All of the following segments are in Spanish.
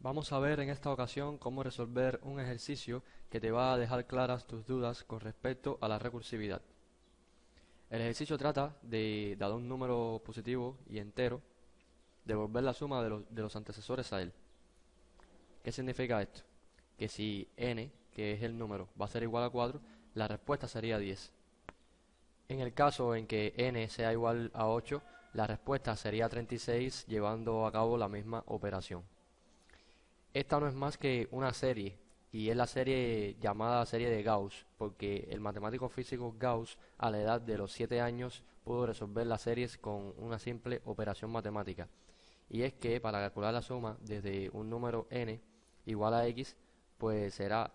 Vamos a ver en esta ocasión cómo resolver un ejercicio que te va a dejar claras tus dudas con respecto a la recursividad. El ejercicio trata de, dado un número positivo y entero, devolver la suma de los antecesores a él. ¿Qué significa esto? Que si n, que es el número, va a ser igual a 4, la respuesta sería 10. En el caso en que n sea igual a 8, la respuesta sería 36 llevando a cabo la misma operación. Esta no es más que una serie, y es la serie llamada serie de Gauss, porque el matemático físico Gauss, a la edad de los 7 años, pudo resolver las series con una simple operación matemática. Y es que para calcular la suma desde un número n igual a x, pues será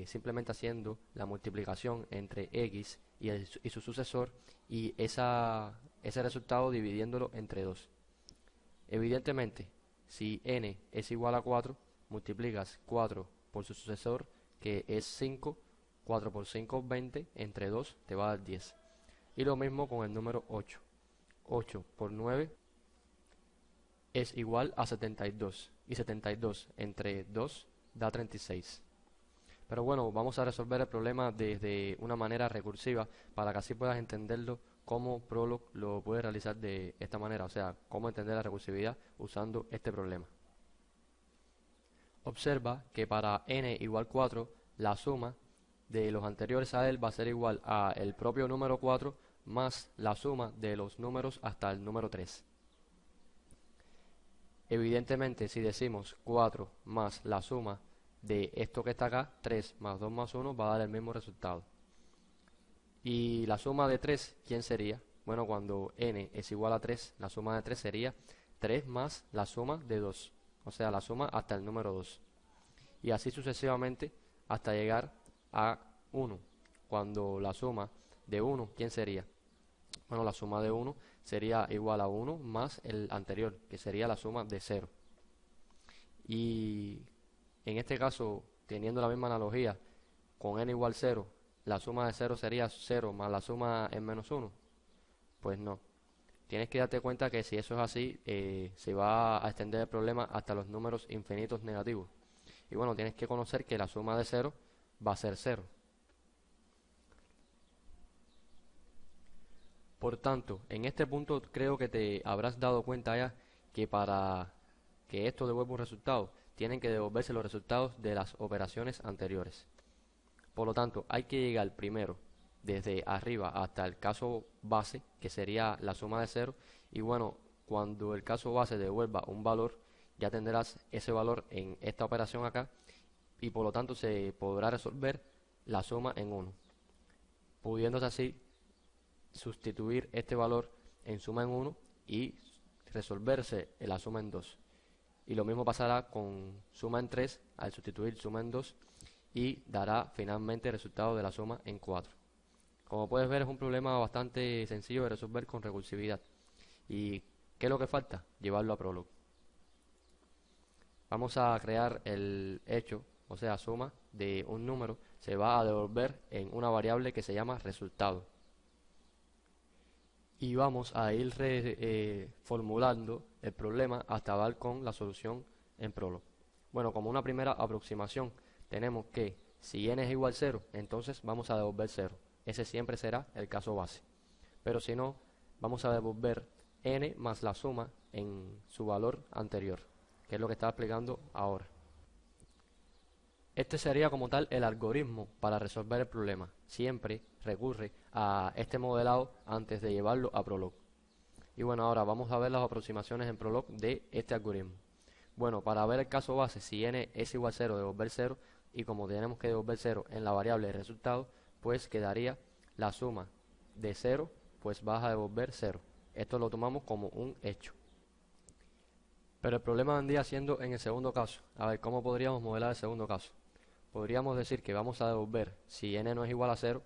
simplemente haciendo la multiplicación entre x y su sucesor, y ese resultado dividiéndolo entre 2. Evidentemente, si n es igual a 4, multiplicas 4 por su sucesor, que es 5, 4 por 5 20, entre 2 te va a dar 10. Y lo mismo con el número 8. 8 por 9 es igual a 72, y 72 entre 2 da 36. Pero bueno, vamos a resolver el problema desde una manera recursiva para que así puedas entenderlo cómo Prolog lo puede realizar de esta manera, o sea, cómo entender la recursividad usando este problema. Observa que para n igual 4, la suma de los anteriores a él va a ser igual a el propio número 4 más la suma de los números hasta el número 3. Evidentemente, si decimos 4 más la suma de esto que está acá, 3 más 2 más 1 va a dar el mismo resultado. Y la suma de 3, ¿quién sería? Bueno, cuando n es igual a 3, la suma de 3 sería 3 más la suma de 2, o sea, la suma hasta el número 2. Y así sucesivamente hasta llegar a 1, cuando la suma de 1, ¿quién sería? Bueno, la suma de 1 sería igual a 1 más el anterior, que sería la suma de 0. Y en este caso, teniendo la misma analogía, con n igual 0, la suma de 0 sería 0 más la suma en menos 1. Pues no. Tienes que darte cuenta que si eso es así, se va a extender el problema hasta los números infinitos negativos. Y bueno, tienes que conocer que la suma de 0 va a ser 0. Por tanto, en este punto creo que te habrás dado cuenta ya que para que esto devuelva un resultado, tienen que devolverse los resultados de las operaciones anteriores. Por lo tanto, hay que llegar primero desde arriba hasta el caso base, que sería la suma de 0, y bueno, cuando el caso base devuelva un valor, ya tendrás ese valor en esta operación acá, y por lo tanto se podrá resolver la suma en 1, pudiéndose así sustituir este valor en suma en 1 y resolverse la suma en 2. Y lo mismo pasará con suma en 3 al sustituir suma en 2 y dará finalmente el resultado de la suma en 4. Como puedes ver, es un problema bastante sencillo de resolver con recursividad. ¿Y qué es lo que falta? Llevarlo a Prolog. Vamos a crear el hecho, o sea, suma de un número se va a devolver en una variable que se llama resultado. Y vamos a ir formulando el problema hasta dar con la solución en Prolog. Bueno, como una primera aproximación, tenemos que si n es igual a 0, entonces vamos a devolver 0. Ese siempre será el caso base. Pero si no, vamos a devolver n más la suma en su valor anterior, que es lo que estaba explicando ahora. Este sería como tal el algoritmo para resolver el problema. Siempre recurre a este modelado antes de llevarlo a Prolog. Y bueno, ahora vamos a ver las aproximaciones en Prolog de este algoritmo. Bueno, para ver el caso base, si n es igual a 0, devolver 0, y como tenemos que devolver 0 en la variable de resultado, pues quedaría la suma de 0, pues vas a devolver 0. Esto lo tomamos como un hecho. Pero el problema vendría siendo en el segundo caso. A ver, ¿cómo podríamos modelar el segundo caso? Podríamos decir que vamos a devolver, si n no es igual a 0,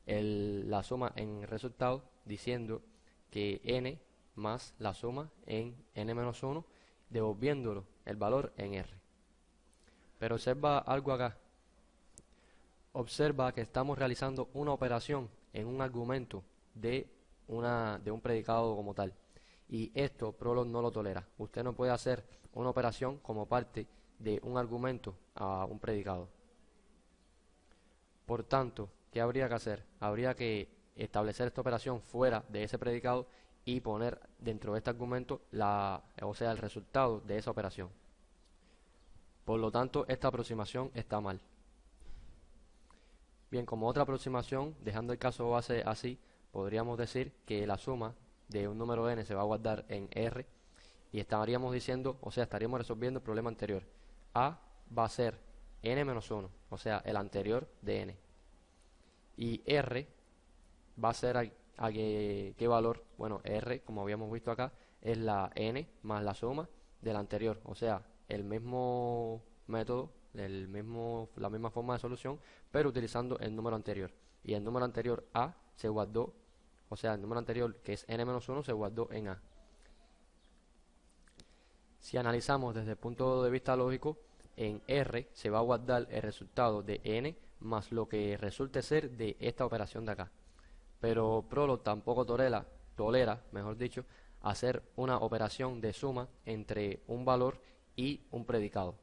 la suma en resultado, diciendo que n más la suma en n menos 1, devolviéndolo el valor en r. Pero observa algo acá. Observa que estamos realizando una operación en un argumento de un predicado como tal. Y esto Prolog no lo tolera. Usted no puede hacer una operación como parte de un argumento a un predicado. Por tanto, ¿qué habría que hacer? Habría que establecer esta operación fuera de ese predicado y poner dentro de este argumento el resultado de esa operación. Por lo tanto, esta aproximación está mal. Bien, como otra aproximación, dejando el caso base así, podríamos decir que la suma de un número n se va a guardar en R y estaríamos diciendo, o sea, estaríamos resolviendo el problema anterior. A va a ser n-1, o sea, el anterior de n. Y R va a ser ¿qué valor? Bueno, R, como habíamos visto acá, es la n más la suma del anterior, o sea, el mismo método, la misma forma de solución, pero utilizando el número anterior. Y el número anterior A se guardó, o sea, el número anterior que es n-1 se guardó en A. Si analizamos desde el punto de vista lógico, en R se va a guardar el resultado de n más lo que resulte ser de esta operación de acá. Pero Prolog tampoco tolera, mejor dicho, hacer una operación de suma entre un valor y un predicado.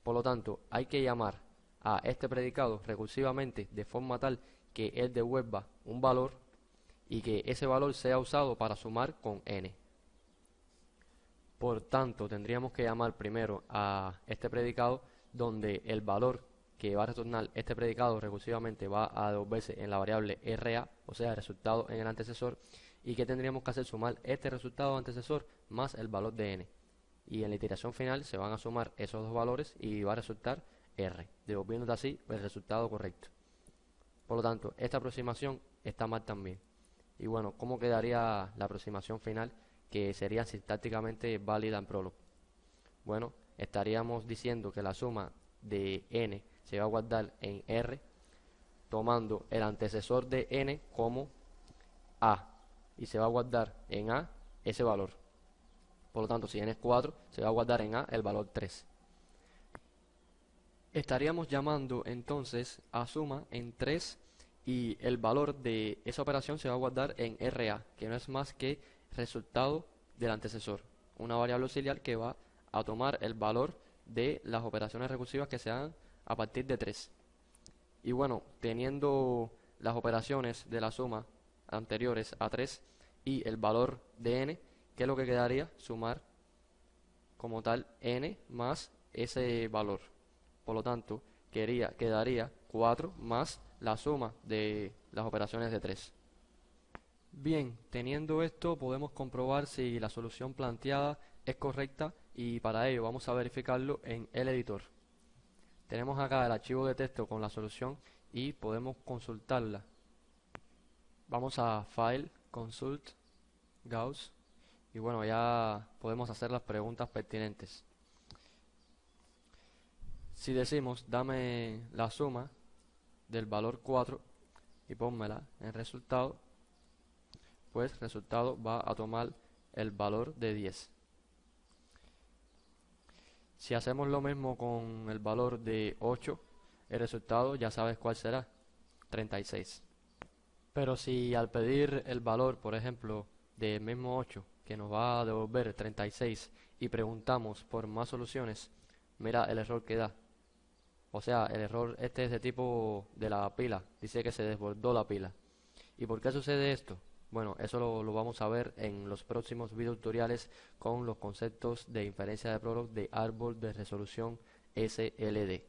Por lo tanto, hay que llamar a este predicado recursivamente de forma tal que él devuelva un valor y que ese valor sea usado para sumar con n. Por tanto, tendríamos que llamar primero a este predicado donde el valor que va a retornar este predicado recursivamente va a devolverse en la variable RA, o sea, el resultado en el antecesor, y que tendríamos que hacer sumar este resultado antecesor más el valor de n. Y en la iteración final se van a sumar esos dos valores y va a resultar R, devolviéndote así el resultado correcto. Por lo tanto, esta aproximación está mal también. Y bueno, ¿cómo quedaría la aproximación final que sería sintácticamente válida en Prolog? Bueno, estaríamos diciendo que la suma de n se va a guardar en R, tomando el antecesor de n como A, y se va a guardar en A ese valor. Por lo tanto, si n es 4, se va a guardar en A el valor 3. Estaríamos llamando entonces a suma en 3 y el valor de esa operación se va a guardar en RA, que no es más que resultado del antecesor, una variable auxiliar que va a tomar el valor de las operaciones recursivas que se hagan a partir de 3. Y bueno, teniendo las operaciones de la suma anteriores a 3 y el valor de n, ¿qué es lo que quedaría? Sumar como tal n más ese valor. Por lo tanto, quedaría 4 más la suma de las operaciones de 3. Bien, teniendo esto podemos comprobar si la solución planteada es correcta y para ello vamos a verificarlo en el editor. Tenemos acá el archivo de texto con la solución y podemos consultarla. Vamos a File, Consult, Gauss y bueno, ya podemos hacer las preguntas pertinentes. Si decimos dame la suma del valor 4 y pónmela en resultado, pues resultado va a tomar el valor de 10. Si hacemos lo mismo con el valor de 8, el resultado ya sabes cuál será, 36. Pero si al pedir el valor, por ejemplo, del mismo 8, que nos va a devolver 36, y preguntamos por más soluciones, mira el error que da. O sea, el error este es de tipo de la pila, dice que se desbordó la pila. ¿Y por qué sucede esto? Bueno, eso lo vamos a ver en los próximos videotutoriales con los conceptos de inferencia de Prolog de árbol de resolución SLD.